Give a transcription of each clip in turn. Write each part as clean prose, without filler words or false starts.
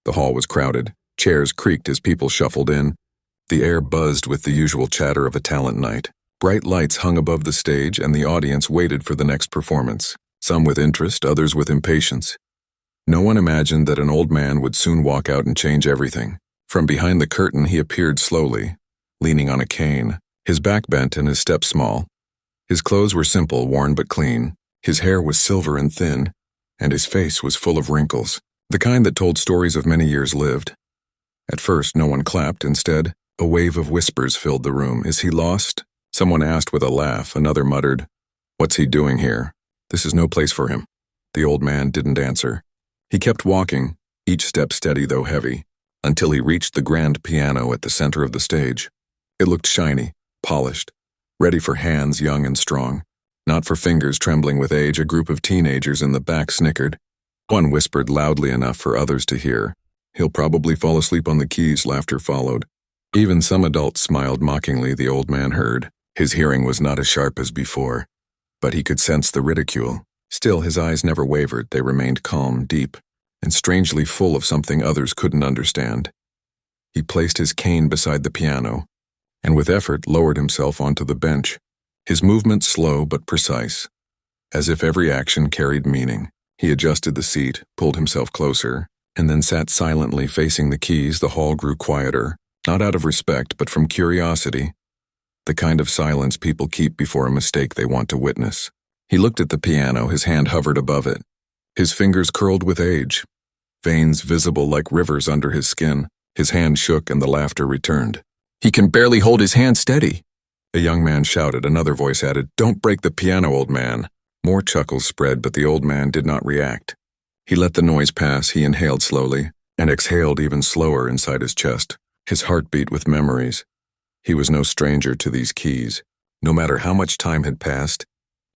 The hall was crowded. Chairs creaked as people shuffled in. The air buzzed with the usual chatter of a talent night. Bright lights hung above the stage, and the audience waited for the next performance, some with interest, others with impatience. No one imagined that an old man would soon walk out and change everything. From behind the curtain he appeared slowly, leaning on a cane, his back bent and his step small. His clothes were simple, worn but clean. His hair was silver and thin, and his face was full of wrinkles, the kind that told stories of many years lived. At first no one clapped. Instead, a wave of whispers filled the room. "Is he lost?" Someone asked with a laugh. Another muttered, "What's he doing here? This is no place for him." The old man didn't answer. He kept walking, each step steady though heavy, until he reached the grand piano at the center of the stage. It looked shiny, polished, ready for hands young and strong, not for fingers trembling with age. A group of teenagers in the back snickered. One whispered loudly enough for others to hear, "He'll probably fall asleep on the keys." Laughter followed. Even some adults smiled mockingly. The old man heard. His hearing was not as sharp as before, but he could sense the ridicule. Still, his eyes never wavered. They remained calm, deep, and strangely full of something others couldn't understand. He placed his cane beside the piano, and with effort lowered himself onto the bench, his movements slow but precise, as if every action carried meaning. He adjusted the seat, pulled himself closer, and then sat silently facing the keys. The hall grew quieter, not out of respect but from curiosity, the kind of silence people keep before a mistake they want to witness. He looked at the piano, his hand hovered above it, his fingers curled with age, veins visible like rivers under his skin. His hand shook and the laughter returned. "He can barely hold his hand steady," a young man shouted. Another voice added, "Don't break the piano, old man." More chuckles spread, but the old man did not react. He let the noise pass. He inhaled slowly, and exhaled even slower inside his chest, his heart beat with memories. He was no stranger to these keys. No matter how much time had passed,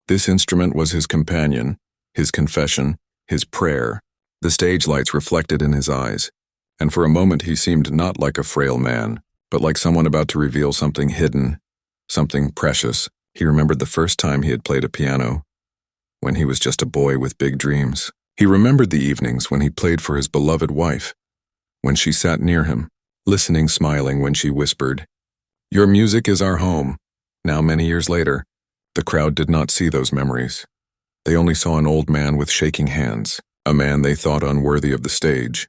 this instrument was his companion, his confession, his prayer. The stage lights reflected in his eyes, and for a moment he seemed not like a frail man, but like someone about to reveal something hidden, something precious. He remembered the first time he had played a piano, when he was just a boy with big dreams. He remembered the evenings when he played for his beloved wife, when she sat near him, listening, smiling when she whispered, "Your music is our home." Now, many years later, the crowd did not see those memories. They only saw an old man with shaking hands, a man they thought unworthy of the stage.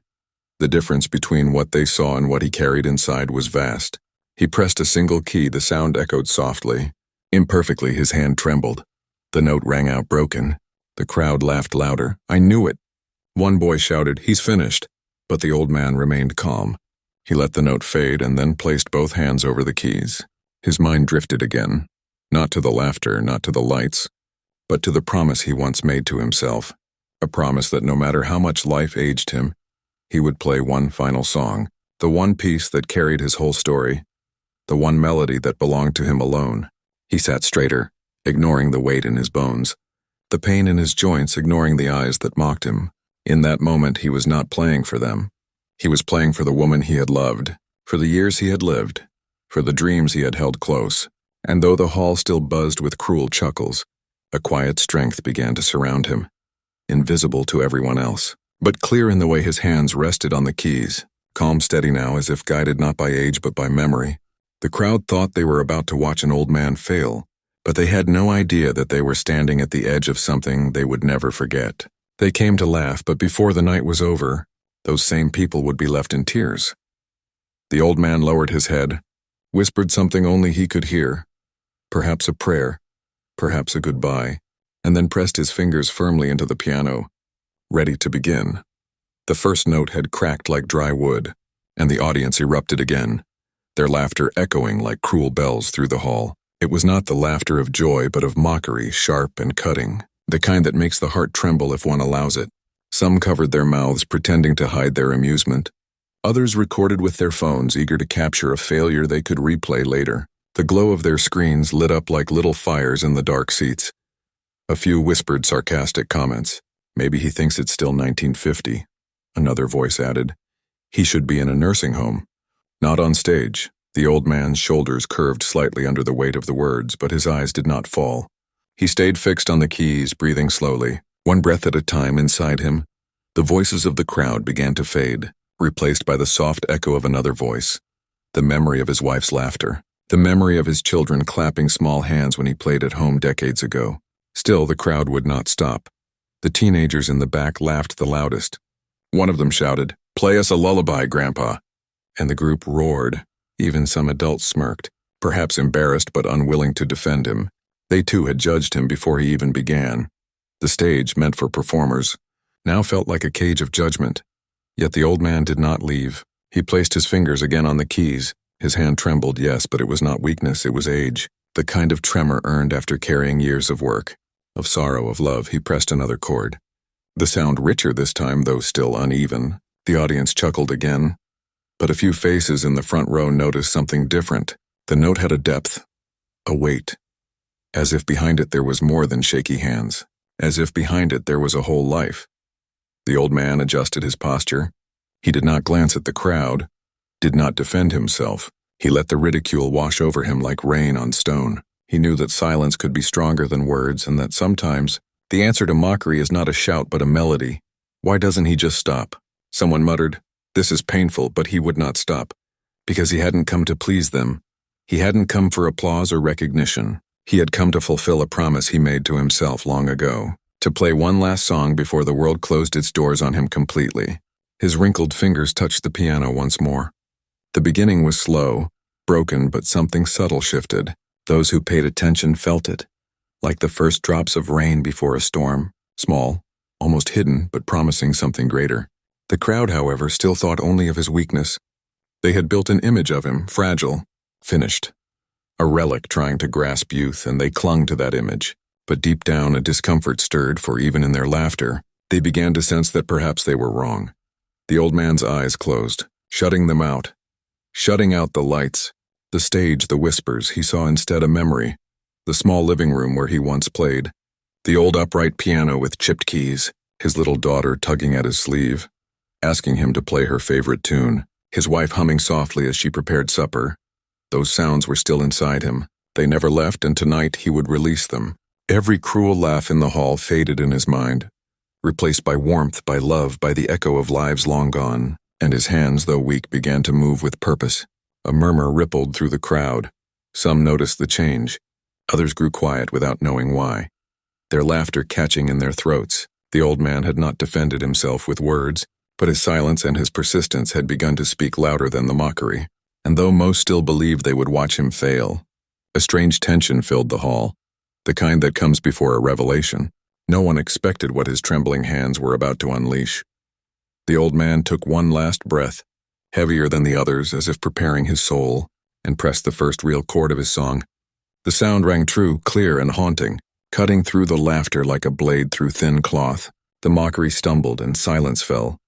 The difference between what they saw and what he carried inside was vast. He pressed a single key. The sound echoed softly. Imperfectly, his hand trembled. The note rang out broken. The crowd laughed louder. "I knew it." One boy shouted, "He's finished." But the old man remained calm. He let the note fade and then placed both hands over the keys. His mind drifted again, not to the laughter, not to the lights, but to the promise he once made to himself, a promise that no matter how much life aged him, he would play one final song, the one piece that carried his whole story, the one melody that belonged to him alone. He sat straighter, ignoring the weight in his bones, the pain in his joints, ignoring the eyes that mocked him. In that moment, he was not playing for them. He was playing for the woman he had loved, for the years he had lived, for the dreams he had held close. And though the hall still buzzed with cruel chuckles, a quiet strength began to surround him, invisible to everyone else, but clear in the way his hands rested on the keys, calm, steady now, as if guided not by age but by memory. The crowd thought they were about to watch an old man fail, but they had no idea that they were standing at the edge of something they would never forget. They came to laugh, but before the night was over, those same people would be left in tears. The old man lowered his head, whispered something only he could hear, perhaps a prayer, perhaps a goodbye, and then pressed his fingers firmly into the piano, ready to begin. The first note had cracked like dry wood, and the audience erupted again, their laughter echoing like cruel bells through the hall. It was not the laughter of joy, but of mockery, sharp and cutting, the kind that makes the heart tremble if one allows it. Some covered their mouths, pretending to hide their amusement. Others recorded with their phones, eager to capture a failure they could replay later. The glow of their screens lit up like little fires in the dark seats. A few whispered sarcastic comments. "Maybe he thinks it's still 1950. Another voice added, "He should be in a nursing home." Not on stage. The old man's shoulders curved slightly under the weight of the words, but his eyes did not fall. He stayed fixed on the keys, breathing slowly, one breath at a time. Inside him, the voices of the crowd began to fade. replaced by the soft echo of another voice. The memory of his wife's laughter. The memory of his children clapping small hands when he played at home decades ago. Still, the crowd would not stop. The teenagers in the back laughed the loudest. One of them shouted, "Play us a lullaby, Grandpa." And the group roared. Even some adults smirked, perhaps embarrassed but unwilling to defend him. They too had judged him before he even began. The stage, meant for performers, now felt like a cage of judgment. Yet the old man did not leave. He placed his fingers again on the keys. His hand trembled, yes, but it was not weakness, it was age. The kind of tremor earned after carrying years of work, of sorrow, of love. He pressed another chord. The sound richer this time, though still uneven. The audience chuckled again. But a few faces in the front row noticed something different. The note had a depth, a weight. As if behind it there was more than shaky hands. As if behind it there was a whole life. The old man adjusted his posture. He did not glance at the crowd, did not defend himself. He let the ridicule wash over him like rain on stone. He knew that silence could be stronger than words, and that sometimes the answer to mockery is not a shout but a melody. Why doesn't he just stop? Someone muttered, "This is painful," but he would not stop. Because he hadn't come to please them. He hadn't come for applause or recognition. He had come to fulfill a promise he made to himself long ago. To play one last song before the world closed its doors on him completely. His wrinkled fingers touched the piano once more. The beginning was slow, broken, but something subtle shifted. Those who paid attention felt it. Like the first drops of rain before a storm. Small, almost hidden, but promising something greater. The crowd, however, still thought only of his weakness. They had built an image of him, fragile, finished. A relic trying to grasp youth, and they clung to that image. But deep down a discomfort stirred, for even in their laughter, they began to sense that perhaps they were wrong. The old man's eyes closed, shutting them out. Shutting out the lights, the stage, the whispers. He saw instead a memory. The small living room where he once played. The old upright piano with chipped keys. His little daughter tugging at his sleeve, asking him to play her favorite tune. His wife humming softly as she prepared supper. Those sounds were still inside him. They never left, and tonight he would release them. Every cruel laugh in the hall faded in his mind, replaced by warmth, by love, by the echo of lives long gone, and his hands, though weak, began to move with purpose. A murmur rippled through the crowd. Some noticed the change. Others grew quiet without knowing why, their laughter catching in their throats. The old man had not defended himself with words, but his silence and his persistence had begun to speak louder than the mockery. And though most still believed they would watch him fail, a strange tension filled the hall, the kind that comes before a revelation. No one expected what his trembling hands were about to unleash. The old man took one last breath, heavier than the others, as if preparing his soul, and pressed the first real chord of his song. The sound rang true, clear, and haunting, cutting through the laughter like a blade through thin cloth. The mockery stumbled and silence fell.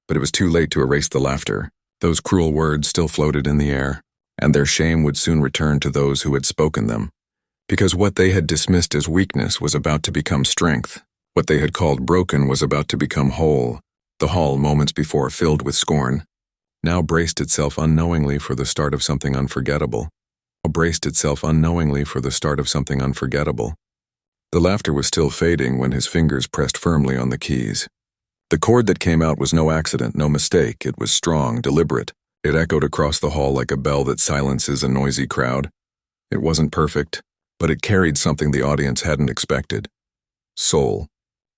But it was too late to erase the laughter. Those cruel words still floated in the air, and their shame would soon return to those who had spoken them. Because what they had dismissed as weakness was about to become strength. What they had called broken was about to become whole. The hall, moments before filled with scorn, now braced itself unknowingly for the start of something unforgettable. Braced itself unknowingly for the start of something unforgettable. The laughter was still fading when his fingers pressed firmly on the keys. The chord that came out was no accident, no mistake. It was strong, deliberate. It echoed across the hall like a bell that silences a noisy crowd. It wasn't perfect, but it carried something the audience hadn't expected. Soul.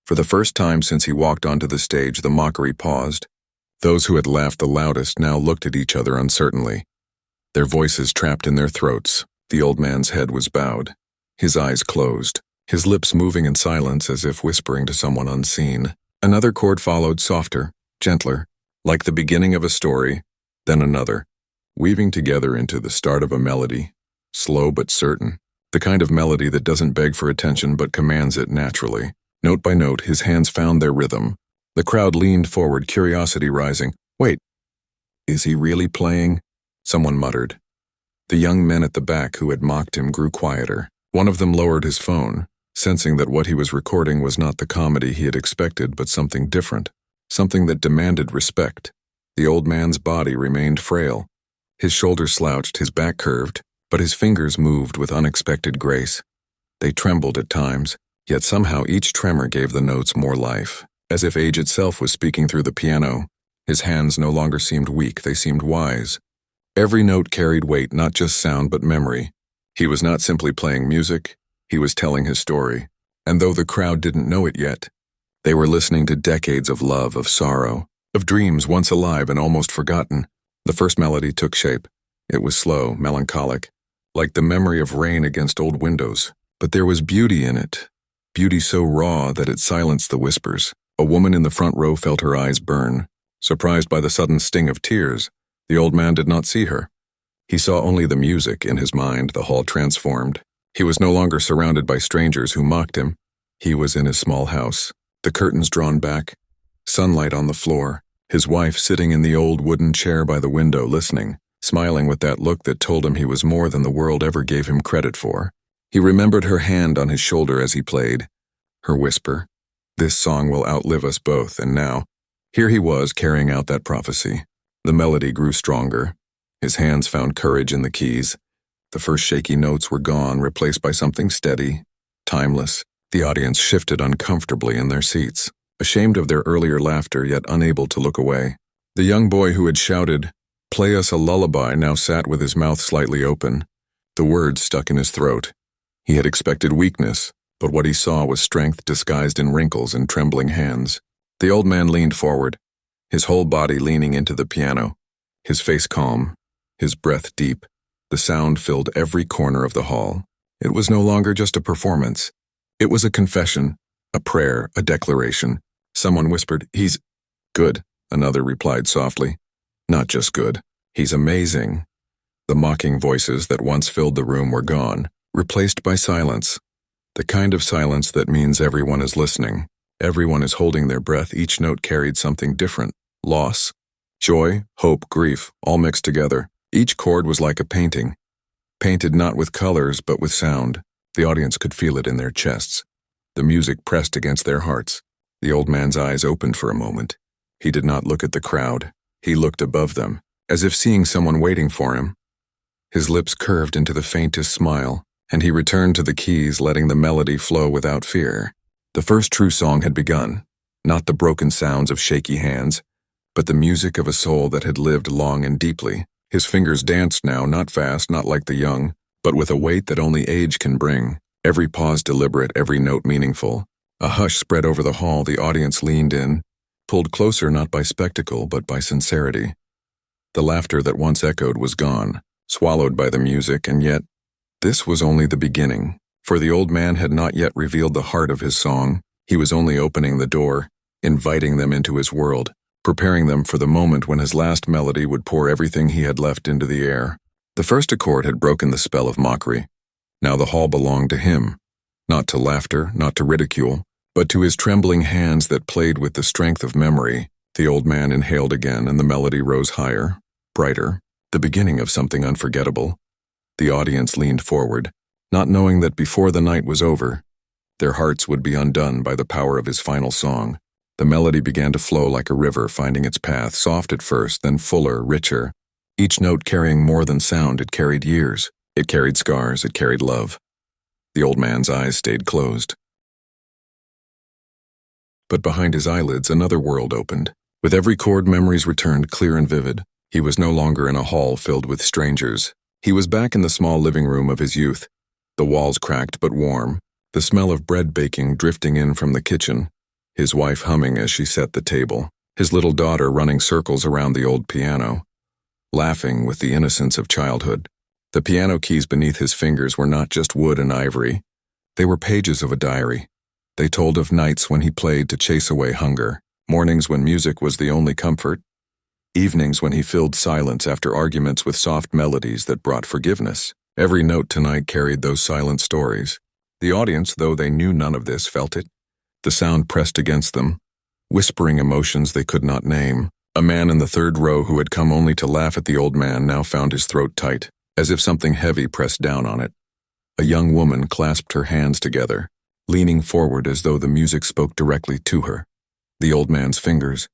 For the first time since he walked onto the stage, the mockery paused. Those who had laughed the loudest now looked at each other uncertainly, their voices trapped in their throats. The old man's head was bowed, his eyes closed, his lips moving in silence as if whispering to someone unseen. Another chord followed, softer, gentler, like the beginning of a story, then another, weaving together into the start of a melody, slow but certain, the kind of melody that doesn't beg for attention but commands it naturally. Note by note, his hands found their rhythm. The crowd leaned forward, curiosity rising. Wait, is he really playing? Someone muttered. The young men at the back who had mocked him grew quieter. One of them lowered his phone, sensing that what he was recording was not the comedy he had expected but something different, something that demanded respect. The old man's body remained frail. His shoulders slouched, his back curved, but his fingers moved with unexpected grace. They trembled at times, yet somehow each tremor gave the notes more life, as if age itself was speaking through the piano. His hands no longer seemed weak, they seemed wise. Every note carried weight, not just sound but memory. He was not simply playing music, he was telling his story. And though the crowd didn't know it yet, they were listening to decades of love, of sorrow, of dreams once alive and almost forgotten. The first melody took shape. It was slow, melancholic, like the memory of rain against old windows. But there was beauty in it, beauty so raw that it silenced the whispers. A woman in the front row felt her eyes burn. Surprised by the sudden sting of tears, the old man did not see her. He saw only the music. In his mind, the hall transformed. He was no longer surrounded by strangers who mocked him. He was in his small house, the curtains drawn back, sunlight on the floor, his wife sitting in the old wooden chair by the window listening, smiling with that look that told him he was more than the world ever gave him credit for. He remembered her hand on his shoulder as he played, her whisper, "This song will outlive us both," and now, here he was carrying out that prophecy. The melody grew stronger. His hands found courage in the keys. The first shaky notes were gone, replaced by something steady, timeless. The audience shifted uncomfortably in their seats, ashamed of their earlier laughter yet unable to look away. The young boy who had shouted, "Play us a lullaby," now sat with his mouth slightly open, the words stuck in his throat. He had expected weakness, but what he saw was strength disguised in wrinkles and trembling hands. The old man leaned forward, his whole body leaning into the piano, his face calm, his breath deep. The sound filled every corner of the hall. It was no longer just a performance. It was a confession, a prayer, a declaration. Someone whispered, "He's good," another replied softly. "Not just good, he's amazing." The mocking voices that once filled the room were gone, replaced by silence. The kind of silence that means everyone is listening. Everyone is holding their breath. Each note carried something different. Loss, joy, hope, grief, all mixed together. Each chord was like a painting, painted not with colors but with sound. The audience could feel it in their chests. The music pressed against their hearts. The old man's eyes opened for a moment. He did not look at the crowd. He looked above them, as if seeing someone waiting for him. His lips curved into the faintest smile, and he returned to the keys, letting the melody flow without fear. The first true song had begun, not the broken sounds of shaky hands, but the music of a soul that had lived long and deeply. His fingers danced now, not fast, not like the young, but with a weight that only age can bring. Every pause deliberate, every note meaningful. A hush spread over the hall. The audience leaned in, pulled closer not by spectacle but by sincerity. The laughter that once echoed was gone, swallowed by the music, and yet this was only the beginning, for the old man had not yet revealed the heart of his song. He was only opening the door, inviting them into his world, preparing them for the moment when his last melody would pour everything he had left into the air. The first accord had broken the spell of mockery. Now the hall belonged to him, not to laughter, not to ridicule, but to his trembling hands that played with the strength of memory. The old man inhaled again, and the melody rose higher, brighter, the beginning of something unforgettable. The audience leaned forward, not knowing that before the night was over, their hearts would be undone by the power of his final song. The melody began to flow like a river, finding its path, soft at first, then fuller, richer. Each note carrying more than sound. It carried years. It carried scars. It carried love. The old man's eyes stayed closed. But behind his eyelids, another world opened. With every chord, memories returned, clear and vivid. He was no longer in a hall filled with strangers. He was back in the small living room of his youth. The walls cracked but warm, the smell of bread baking drifting in from the kitchen, his wife humming as she set the table, his little daughter running circles around the old piano, laughing with the innocence of childhood. The piano keys beneath his fingers were not just wood and ivory. They were pages of a diary. They told of nights when he played to chase away hunger, mornings when music was the only comfort, evenings when he filled silence after arguments with soft melodies that brought forgiveness. Every note tonight carried those silent stories. The audience, though they knew none of this, felt it. The sound pressed against them, whispering emotions they could not name. A man in the third row who had come only to laugh at the old man now found his throat tight, as if something heavy pressed down on it. A young woman clasped her hands together, leaning forward as though the music spoke directly to her. The old man's fingers,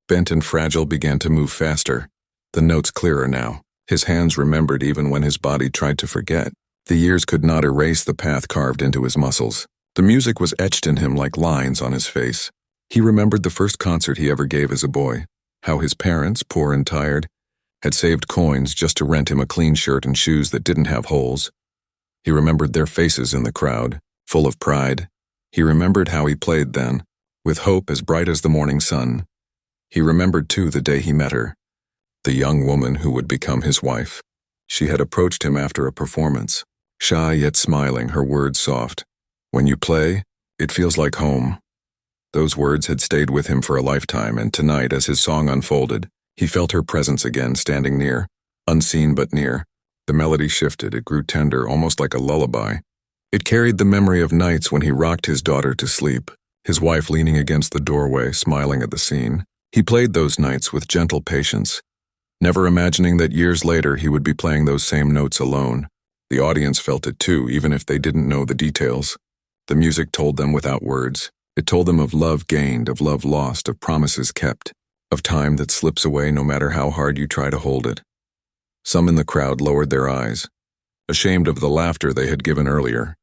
bent and fragile, began to move faster, the notes clearer now. His hands remembered even when his body tried to forget. The years could not erase the path carved into his muscles. The music was etched in him like lines on his face. He remembered the first concert he ever gave as a boy, How his parents, poor and tired, had saved coins just to rent him a clean shirt and shoes that didn't have holes. He remembered their faces in the crowd, full of pride. He remembered how he played then, with hope as bright as the morning sun. He remembered, too, the day he met her, the young woman who would become his wife. She had approached him after a performance, shy yet smiling, her words soft. "When you play, it feels like home." Those words had stayed with him for a lifetime, and tonight, as his song unfolded, he felt her presence again, standing near, unseen but near. The melody shifted, it grew tender, almost like a lullaby. It carried the memory of nights when he rocked his daughter to sleep, his wife leaning against the doorway, smiling at the scene. He played those nights with gentle patience, never imagining that years later he would be playing those same notes alone. The audience felt it too, even if they didn't know the details. The music told them without words. It told them of love gained, of love lost, of promises kept, of time that slips away no matter how hard you try to hold it. Some in the crowd lowered their eyes, ashamed of the laughter they had given earlier.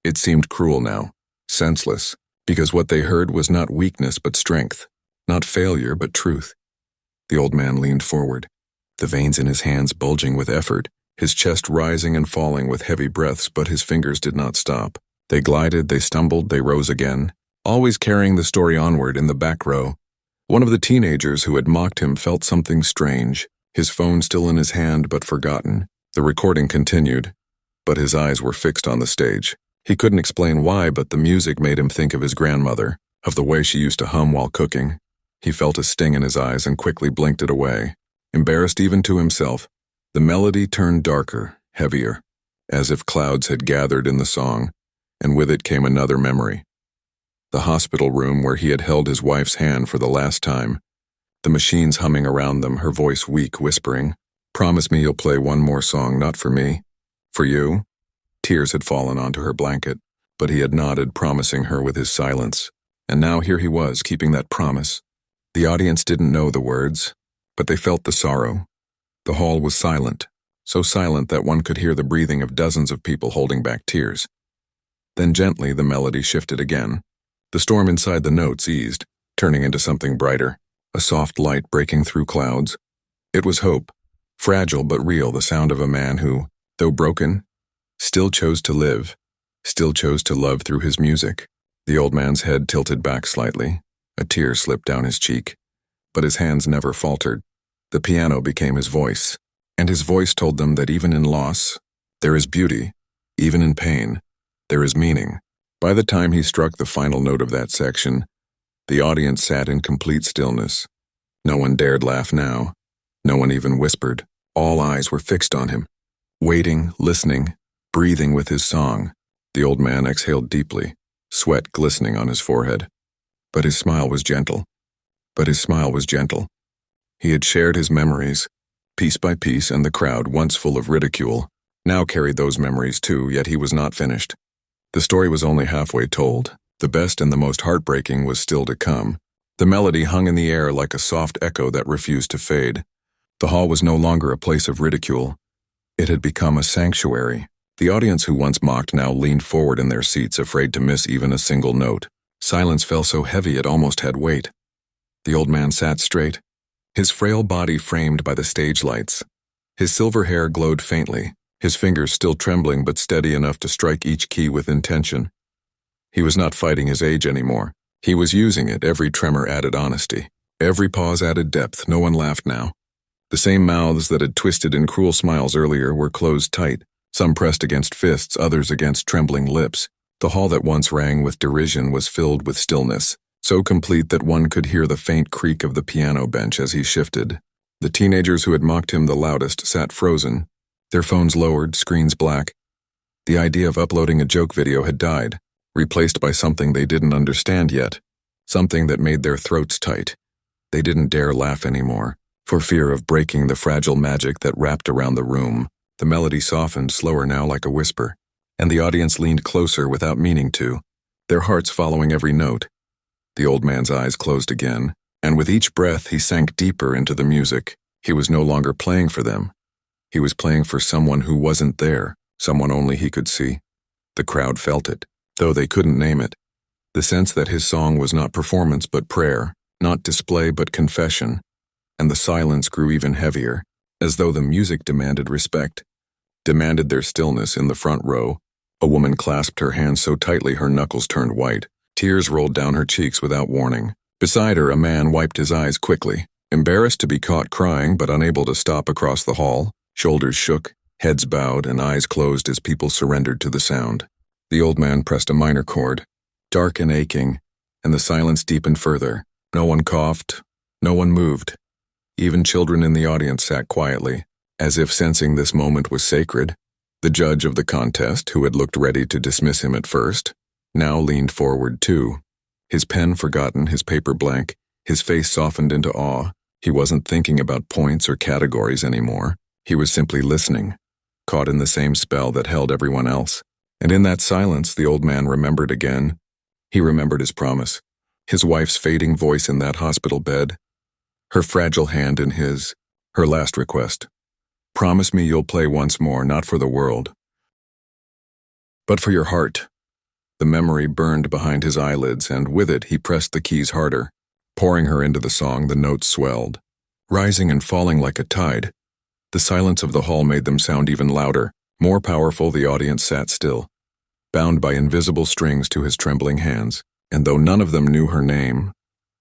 It seemed cruel now, senseless, because what they heard was not weakness but strength, not failure but truth. The old man leaned forward, the veins in his hands bulging with effort, his chest rising and falling with heavy breaths, but his fingers did not stop. They glided, they stumbled, they rose again, always carrying the story onward. In the back row, one of the teenagers who had mocked him felt something strange, his phone still in his hand but forgotten. The recording continued, but his eyes were fixed on the stage. He couldn't explain why, but the music made him think of his grandmother, of the way she used to hum while cooking. He felt a sting in his eyes and quickly blinked it away. Embarrassed even to himself, the melody turned darker, heavier, as if clouds had gathered in the song, and with it came another memory. The hospital room where he had held his wife's hand for the last time. The machines humming around them, her voice weak, whispering, "Promise me you'll play one more song, not for me, for you." Tears had fallen onto her blanket, but he had nodded, promising her with his silence. And now here he was, keeping that promise. The audience didn't know the words, but they felt the sorrow. The hall was silent, so silent that one could hear the breathing of dozens of people holding back tears. Then gently the melody shifted again. The storm inside the notes eased, turning into something brighter, a soft light breaking through clouds. It was hope, fragile but real, the sound of a man who, though broken, still chose to live, still chose to love through his music. The old man's head tilted back slightly. A tear slipped down his cheek, but his hands never faltered. The piano became his voice, and his voice told them that even in loss, there is beauty. Even in pain, there is meaning. By the time he struck the final note of that section, the audience sat in complete stillness. No one dared laugh now. No one even whispered. All eyes were fixed on him, waiting, listening, breathing with his song. The old man exhaled deeply, sweat glistening on his forehead. But his smile was gentle. He had shared his memories, piece by piece, and the crowd, once full of ridicule, now carried those memories too, yet he was not finished. The story was only halfway told. The best and the most heartbreaking was still to come. The melody hung in the air like a soft echo that refused to fade. The hall was no longer a place of ridicule. It had become a sanctuary. The audience who once mocked now leaned forward in their seats, afraid to miss even a single note. Silence fell so heavy it almost had weight. The old man sat straight, his frail body framed by the stage lights. His silver hair glowed faintly, his fingers still trembling but steady enough to strike each key with intention. He was not fighting his age anymore. He was using it. Every tremor added honesty. Every pause added depth. No one laughed now. The same mouths that had twisted in cruel smiles earlier were closed tight, some pressed against fists, others against trembling lips. The hall that once rang with derision was filled with stillness, so complete that one could hear the faint creak of the piano bench as he shifted. The teenagers who had mocked him the loudest sat frozen, their phones lowered, screens black. The idea of uploading a joke video had died, replaced by something they didn't understand yet, something that made their throats tight. They didn't dare laugh anymore, for fear of breaking the fragile magic that wrapped around the room. The melody softened, slower now, like a whisper, and the audience leaned closer without meaning to, their hearts following every note. The old man's eyes closed again, and with each breath he sank deeper into the music. He was no longer playing for them. He was playing for someone who wasn't there, someone only he could see. The crowd felt it, though they couldn't name it. The sense that his song was not performance but prayer, not display but confession. and the silence grew even heavier, as though the music demanded respect, demanded their stillness. In the front row, a woman clasped her hands so tightly her knuckles turned white. Tears rolled down her cheeks without warning. Beside her, a man wiped his eyes quickly, embarrassed to be caught crying but unable to stop. Across the hall, shoulders shook, heads bowed, and eyes closed as people surrendered to the sound. The old man pressed a minor chord, dark and aching, and the silence deepened further. No one coughed, no one moved. Even children in the audience sat quietly, as if sensing this moment was sacred. The judge of the contest, who had looked ready to dismiss him at first, now leaned forward too. His pen forgotten, his paper blank, his face softened into awe. He wasn't thinking about points or categories anymore. He was simply listening, caught in the same spell that held everyone else. And in that silence, the old man remembered again. He remembered his promise, his wife's fading voice in that hospital bed, her fragile hand in his, her last request. Promise me you'll play once more, not for the world, but for your heart. The memory burned behind his eyelids, and with it he pressed the keys harder. Pouring her into the song, the notes swelled, rising and falling like a tide. The silence of the hall made them sound even louder, more powerful. The audience sat still, bound by invisible strings to his trembling hands, and though none of them knew her name,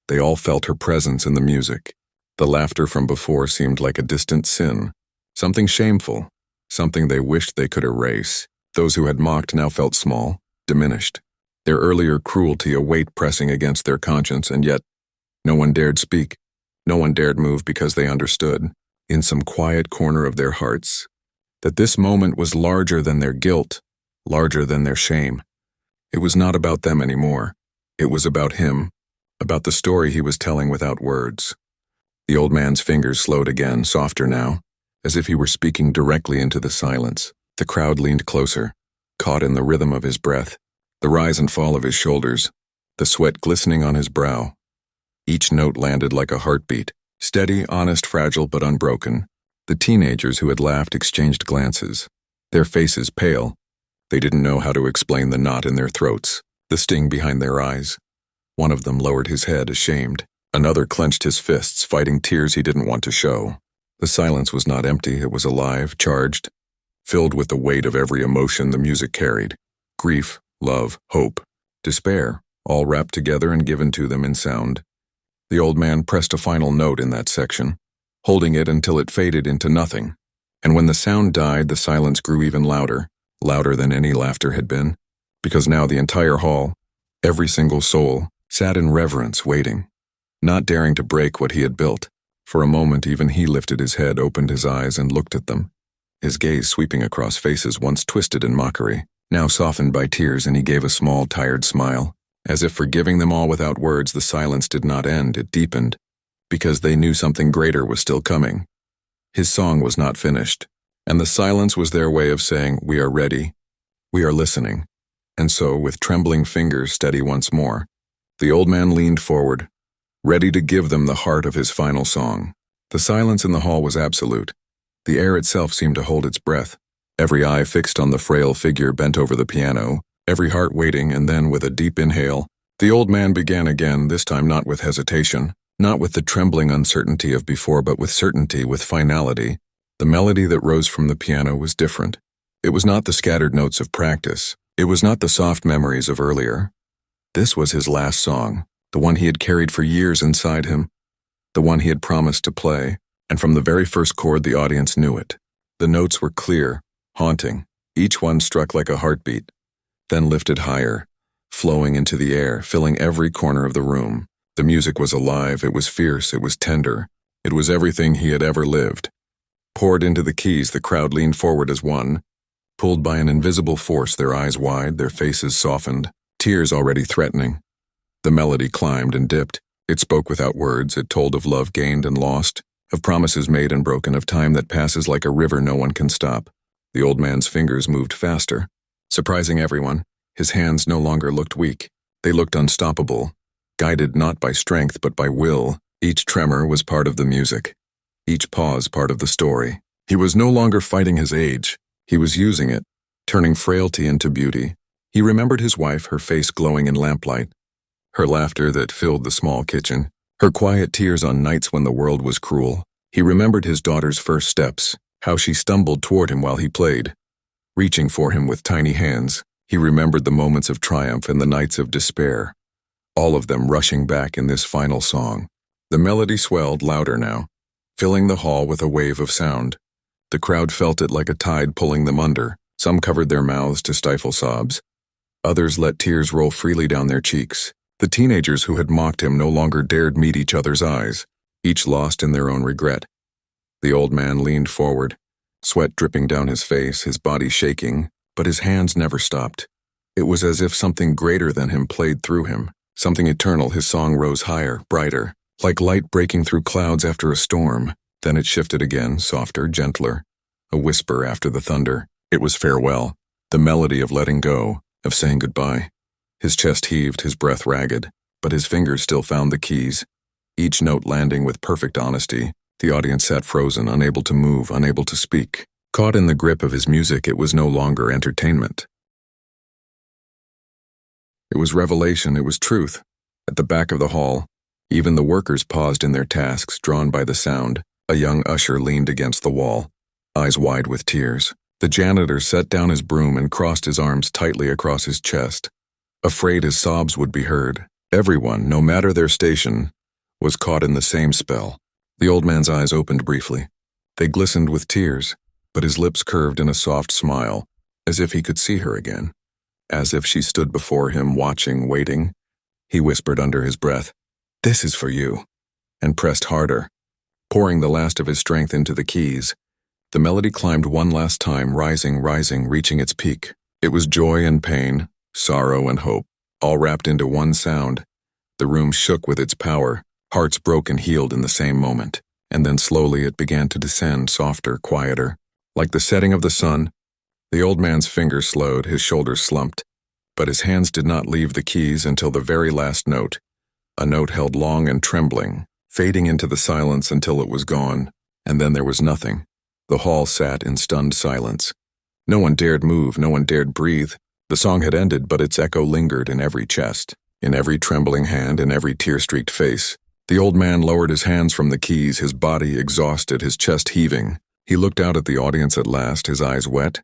they all felt her presence in the music. The laughter from before seemed like a distant sin, something shameful, something they wished they could erase. Those who had mocked now felt small, diminished, their earlier cruelty a weight pressing against their conscience, and yet no one dared speak, no one dared move, because they understood, in some quiet corner of their hearts, that this moment was larger than their guilt, larger than their shame. It was not about them anymore. It was about him, about the story he was telling without words. The old man's fingers slowed again, softer now, as if he were speaking directly into the silence. The crowd leaned closer, caught in the rhythm of his breath, the rise and fall of his shoulders, the sweat glistening on his brow. Each note landed like a heartbeat, steady, honest, fragile, but unbroken. The teenagers who had laughed exchanged glances, their faces pale. They didn't know how to explain the knot in their throats, the sting behind their eyes. One of them lowered his head, ashamed. Another clenched his fists, fighting tears he didn't want to show. The silence was not empty, it was alive, charged, filled with the weight of every emotion the music carried. Grief, love, hope, despair, all wrapped together and given to them in sound. The old man pressed a final note in that section, holding it until it faded into nothing. And when the sound died, the silence grew even louder, louder than any laughter had been, because now the entire hall, every single soul, sat in reverence, waiting, not daring to break what he had built. For a moment, even he lifted his head, opened his eyes, and looked at them, his gaze sweeping across faces once twisted in mockery, now softened by tears, and he gave a small, tired smile. As if forgiving them all without words, the silence did not end, it deepened, because they knew something greater was still coming. His song was not finished, and the silence was their way of saying, "We are ready, we are listening." And so, with trembling fingers steady once more, the old man leaned forward, ready to give them the heart of his final song. The silence in the hall was absolute. The air itself seemed to hold its breath, every eye fixed on the frail figure bent over the piano, every heart waiting. And then, with a deep inhale, the old man began again, this time not with hesitation, not with the trembling uncertainty of before, but with certainty, with finality. The melody that rose from the piano was different. It was not the scattered notes of practice. It was not the soft memories of earlier. This was his last song, the one he had carried for years inside him, the one he had promised to play, and from the very first chord the audience knew it. The notes were clear, haunting, each one struck like a heartbeat, then lifted higher, flowing into the air, filling every corner of the room. The music was alive, it was fierce, it was tender, it was everything he had ever lived. Poured into the keys, the crowd leaned forward as one, pulled by an invisible force, their eyes wide, their faces softened, tears already threatening. The melody climbed and dipped. It spoke without words. It told of love gained and lost, of promises made and broken, of time that passes like a river no one can stop. The old man's fingers moved faster, surprising everyone. His hands no longer looked weak. They looked unstoppable, guided not by strength but by will. Each tremor was part of the music, each pause part of the story. He was no longer fighting his age. He was using it, turning frailty into beauty. He remembered his wife, her face glowing in lamplight, her laughter that filled the small kitchen. Her quiet tears on nights when the world was cruel. He remembered his daughter's first steps, how she stumbled toward him while he played, reaching for him with tiny hands. He remembered the moments of triumph and the nights of despair, all of them rushing back in this final song. The melody swelled louder now, filling the hall with a wave of sound. The crowd felt it like a tide pulling them under. Some covered their mouths to stifle sobs. Others let tears roll freely down their cheeks. The teenagers who had mocked him no longer dared meet each other's eyes, each lost in their own regret. The old man leaned forward, sweat dripping down his face, his body shaking, but his hands never stopped. It was as if something greater than him played through him, something eternal. His song rose higher, brighter, like light breaking through clouds after a storm. Then it shifted again, softer, gentler, a whisper after the thunder. It was farewell, the melody of letting go, of saying goodbye. His chest heaved, his breath ragged, but his fingers still found the keys, each note landing with perfect honesty. The audience sat frozen, unable to move, unable to speak. Caught in the grip of his music, it was no longer entertainment. It was revelation, it was truth. At the back of the hall, even the workers paused in their tasks, drawn by the sound. A young usher leaned against the wall, eyes wide with tears. The janitor set down his broom and crossed his arms tightly across his chest, afraid his sobs would be heard. Everyone, no matter their station, was caught in the same spell. The old man's eyes opened briefly. They glistened with tears, but his lips curved in a soft smile, as if he could see her again, as if she stood before him, watching, waiting. He whispered under his breath, "This is for you," and pressed harder, pouring the last of his strength into the keys. The melody climbed one last time, rising, reaching its peak. It was joy and pain, sorrow and hope, all wrapped into one sound. The room shook with its power, hearts broke and healed in the same moment. And then slowly it began to descend, softer, quieter. Like the setting of the sun, the old man's fingers slowed, his shoulders slumped, but his hands did not leave the keys until the very last note, a note held long and trembling, fading into the silence until it was gone, and then there was nothing. The hall sat in stunned silence. No one dared move, no one dared breathe. The song had ended, but its echo lingered in every chest, in every trembling hand, in every tear-streaked face. The old man lowered his hands from the keys, his body exhausted, his chest heaving. He looked out at the audience at last, his eyes wet,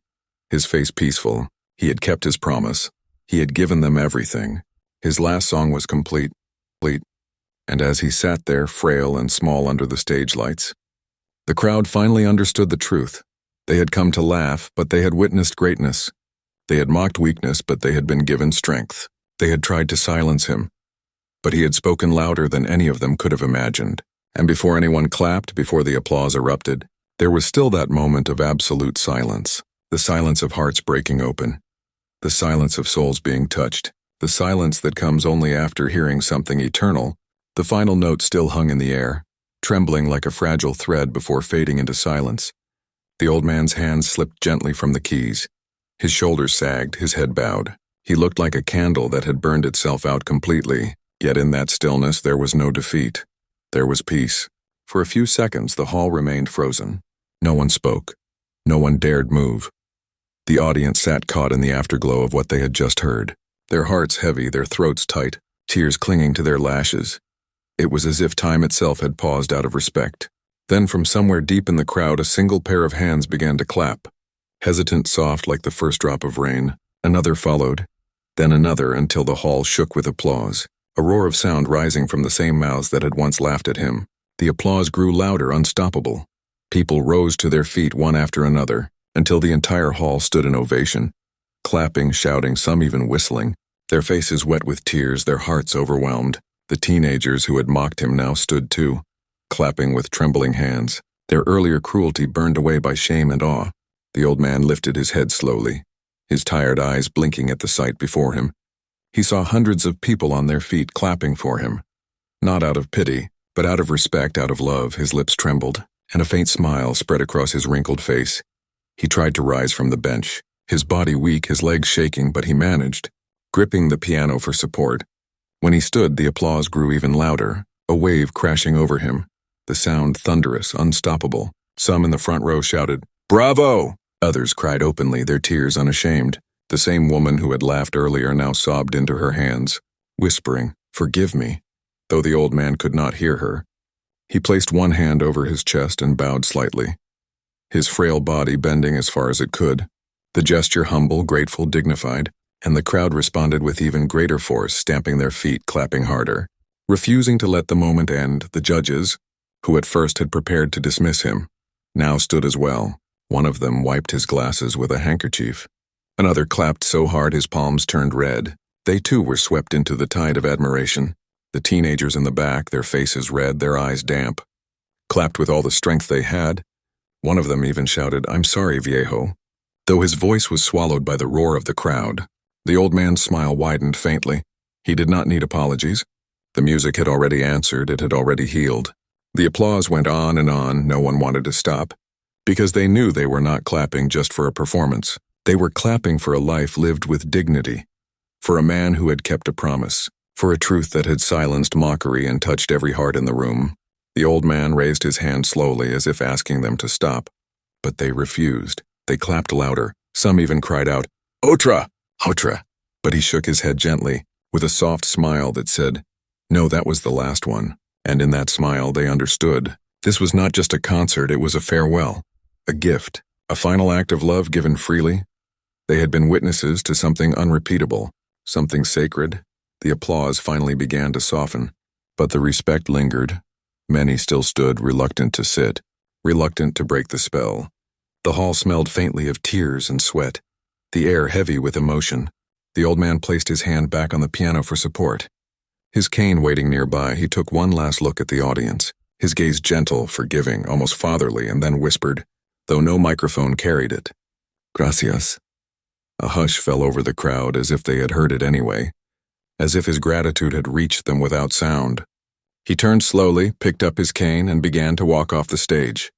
his face peaceful. He had kept his promise. He had given them everything. His last song was complete. And as he sat there, frail and small under the stage lights, the crowd finally understood the truth. They had come to laugh, but they had witnessed greatness. They had mocked weakness, but they had been given strength. They had tried to silence him, but he had spoken louder than any of them could have imagined. And before anyone clapped, before the applause erupted, there was still that moment of absolute silence, the silence of hearts breaking open, the silence of souls being touched, the silence that comes only after hearing something eternal. The final note still hung in the air, trembling like a fragile thread before fading into silence. The old man's hands slipped gently from the keys. His shoulders sagged, his head bowed. He looked like a candle that had burned itself out completely, yet in that stillness there was no defeat. There was peace. For a few seconds the hall remained frozen. No one spoke. No one dared move. The audience sat caught in the afterglow of what they had just heard, their hearts heavy, their throats tight, tears clinging to their lashes. It was as if time itself had paused out of respect. Then from somewhere deep in the crowd a single pair of hands began to clap, hesitant, soft like the first drop of rain. Another followed, then another, until the hall shook with applause, a roar of sound rising from the same mouths that had once laughed at him. The applause grew louder, unstoppable. People rose to their feet one after another, until the entire hall stood in ovation, clapping, shouting, some even whistling, their faces wet with tears, their hearts overwhelmed. The teenagers who had mocked him now stood too, clapping with trembling hands, their earlier cruelty burned away by shame and awe. The old man lifted his head slowly, his tired eyes blinking at the sight before him. He saw hundreds of people on their feet clapping for him, not out of pity, but out of respect, out of love. His lips trembled, and a faint smile spread across his wrinkled face. He tried to rise from the bench, his body weak, his legs shaking, but he managed, gripping the piano for support. When he stood, the applause grew even louder, a wave crashing over him, the sound thunderous, unstoppable. Some in the front row shouted, "Bravo!" Others cried openly, their tears unashamed. The same woman who had laughed earlier now sobbed into her hands, whispering, "Forgive me." though the old man could not hear her. He placed one hand over his chest and bowed slightly, his frail body bending as far as it could, the gesture humble, grateful, dignified, and the crowd responded with even greater force, stamping their feet, clapping harder. Refusing to let the moment end, the judges, who at first had prepared to dismiss him, now stood as well. One of them wiped his glasses with a handkerchief. Another clapped so hard his palms turned red. They too were swept into the tide of admiration. The teenagers in the back, their faces red, their eyes damp, clapped with all the strength they had. One of them even shouted, "I'm sorry, viejo," though his voice was swallowed by the roar of the crowd. The old man's smile widened faintly. He did not need apologies. The music had already answered, it had already healed. The applause went on and on, no one wanted to stop, because they knew they were not clapping just for a performance. They were clapping for a life lived with dignity, for a man who had kept a promise, for a truth that had silenced mockery and touched every heart in the room. The old man raised his hand slowly as if asking them to stop, but they refused. They clapped louder. Some even cried out, "Otra! Otra!" But he shook his head gently, with a soft smile that said, "No, that was the last one." And in that smile they understood. This was not just a concert, it was a farewell, a gift, a final act of love given freely. They had been witnesses to something unrepeatable, something sacred. The applause finally began to soften, but the respect lingered. Many still stood, reluctant to sit, reluctant to break the spell. The hall smelled faintly of tears and sweat, the air heavy with emotion. The old man placed his hand back on the piano for support. His cane waiting nearby, he took one last look at the audience, his gaze gentle, forgiving, almost fatherly, and then whispered, though no microphone carried it, "Gracias." A hush fell over the crowd as if they had heard it anyway, as if his gratitude had reached them without sound. He turned slowly, picked up his cane, and began to walk off the stage.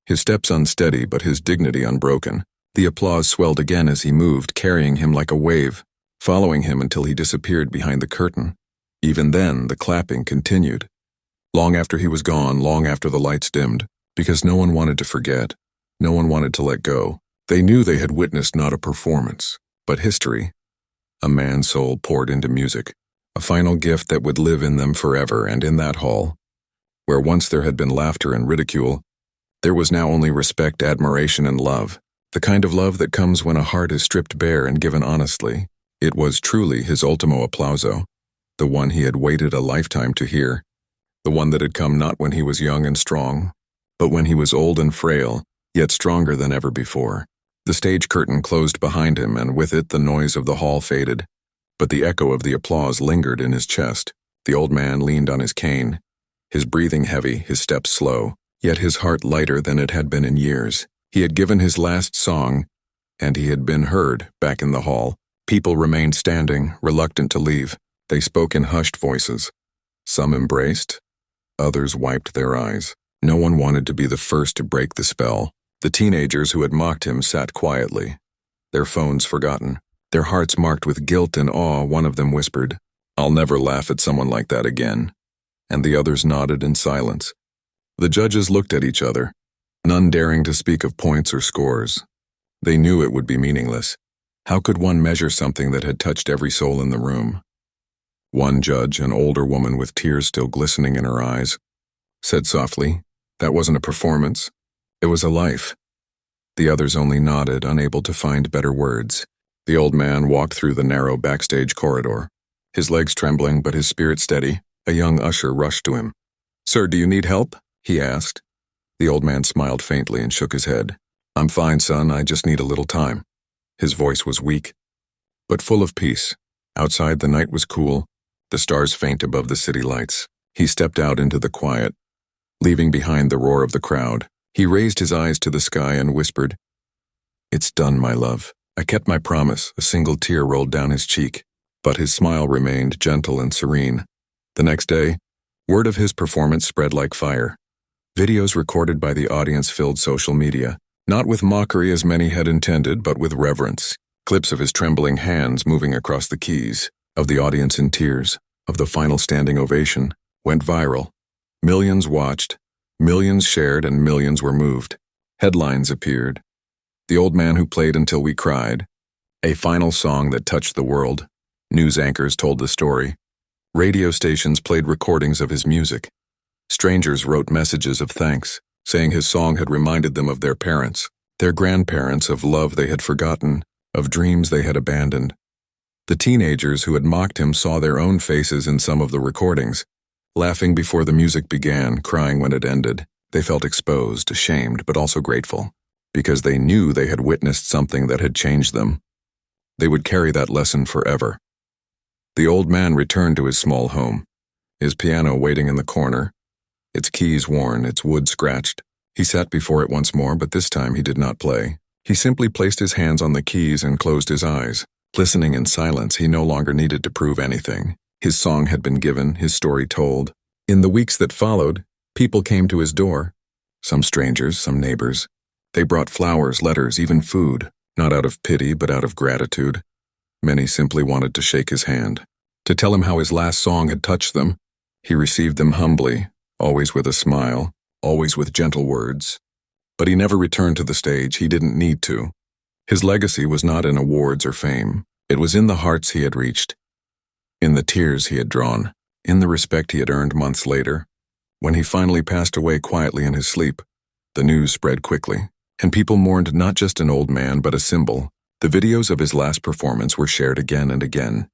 His steps unsteady, but his dignity unbroken. The applause swelled again as he moved, carrying him like a wave, following him until he disappeared behind the curtain. Even then, the clapping continued. Long after he was gone, long after the lights dimmed, because no one wanted to forget, no one wanted to let go. They knew they had witnessed not a performance, but history. A man's soul poured into music, a final gift that would live in them forever, and in that hall, where once there had been laughter and ridicule, there was now only respect, admiration, and love, the kind of love that comes when a heart is stripped bare and given honestly. It was truly his ultimo applauso, the one he had waited a lifetime to hear, the one that had come not when he was young and strong, but when he was old and frail, yet stronger than ever before. The stage curtain closed behind him, and with it the noise of the hall faded, but the echo of the applause lingered in his chest. The old man leaned on his cane, his breathing heavy, his steps slow, yet his heart lighter than it had been in years. He had given his last song, and he had been heard back in the hall. People remained standing, reluctant to leave. They spoke in hushed voices. Some embraced, others wiped their eyes. No one wanted to be the first to break the spell. The teenagers who had mocked him sat quietly, their phones forgotten, their hearts marked with guilt and awe. One of them whispered, "I'll never laugh at someone like that again," and the others nodded in silence. The judges looked at each other, none daring to speak of points or scores. They knew it would be meaningless. How could one measure something that had touched every soul in the room? One judge, an older woman with tears still glistening in her eyes, said softly, "That wasn't a performance. It was a life." The others only nodded, unable to find better words. The old man walked through the narrow backstage corridor, his legs trembling but his spirit steady. A young usher rushed to him. "Sir, do you need help?" he asked. The old man smiled faintly and shook his head. "I'm fine, son, I just need a little time." His voice was weak, but full of peace. Outside the night was cool, the stars faint above the city lights. He stepped out into the quiet, leaving behind the roar of the crowd. He raised his eyes to the sky and whispered, "It's done, my love." I kept my promise. A single tear rolled down his cheek, but his smile remained gentle and serene. The next day, word of his performance spread like fire. Videos recorded by the audience filled social media, not with mockery as many had intended, but with reverence. Clips of his trembling hands moving across the keys, of the audience in tears, of the final standing ovation, went viral. Millions watched, millions shared, and millions were moved. Headlines appeared. "The old man who played until we cried," a final song that touched the world. News anchors told the story. Radio stations played recordings of his music. Strangers wrote messages of thanks, saying his song had reminded them of their parents, their grandparents, of love they had forgotten, of dreams they had abandoned. The teenagers who had mocked him saw their own faces in some of the recordings, laughing before the music began, crying when it ended. They felt exposed, ashamed, but also grateful, because they knew they had witnessed something that had changed them. They would carry that lesson forever. The old man returned to his small home, his piano waiting in the corner, its keys worn, its wood scratched. He sat before it once more, but this time he did not play. He simply placed his hands on the keys and closed his eyes. Listening in silence, he no longer needed to prove anything. His song had been given, his story told. In the weeks that followed, people came to his door. Some strangers, some neighbors. They brought flowers, letters, even food, not out of pity but out of gratitude. Many simply wanted to shake his hand, to tell him how his last song had touched them. He received them humbly, always with a smile, always with gentle words. But he never returned to the stage. He didn't need to. His legacy was not in awards or fame. It was in the hearts he had reached, in the tears he had drawn, in the respect he had earned months later. When he finally passed away quietly in his sleep, the news spread quickly, and people mourned not just an old man but a symbol. The videos of his last performance were shared again and again.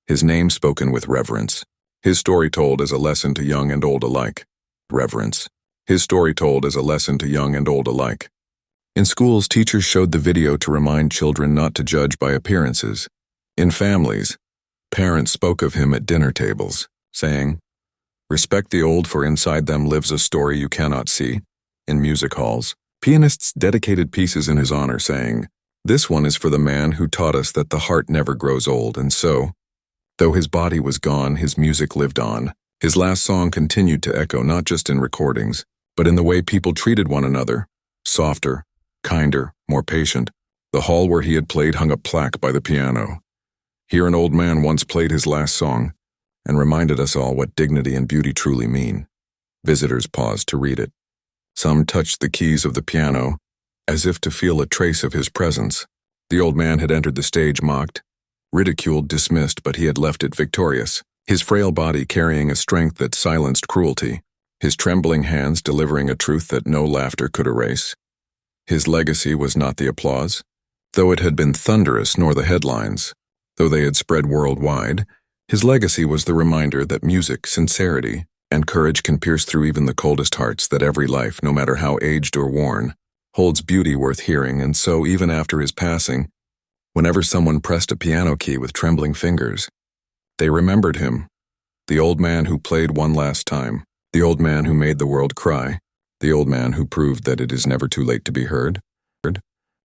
His name spoken with reverence. His story told as a lesson to young and old alike. Reverence. His story told as a lesson to young and old alike. In schools, teachers showed the video to remind children not to judge by appearances. In families, parents spoke of him at dinner tables, saying, "Respect the old, for inside them lives a story you cannot see." In music halls, pianists dedicated pieces in his honor, saying, "This one is for the man who taught us that the heart never grows old." And so, though his body was gone, his music lived on. His last song continued to echo not just in recordings, but in the way people treated one another, softer, kinder, more patient. The hall where he had played hung a plaque by the piano. Here an old man once played his last song and reminded us all what dignity and beauty truly mean. Visitors paused to read it. Some touched the keys of the piano, as if to feel a trace of his presence. The old man had entered the stage mocked, ridiculed, dismissed, but he had left it victorious, his frail body carrying a strength that silenced cruelty, his trembling hands delivering a truth that no laughter could erase. His legacy was not the applause, though it had been thunderous, nor the headlines, though they had spread worldwide. His legacy was the reminder that music, sincerity, and courage can pierce through even the coldest hearts, that every life, no matter how aged or worn, holds beauty worth hearing. And so, even after his passing, whenever someone pressed a piano key with trembling fingers, they remembered him, the old man who played one last time, the old man who made the world cry, the old man who proved that it is never too late to be heard.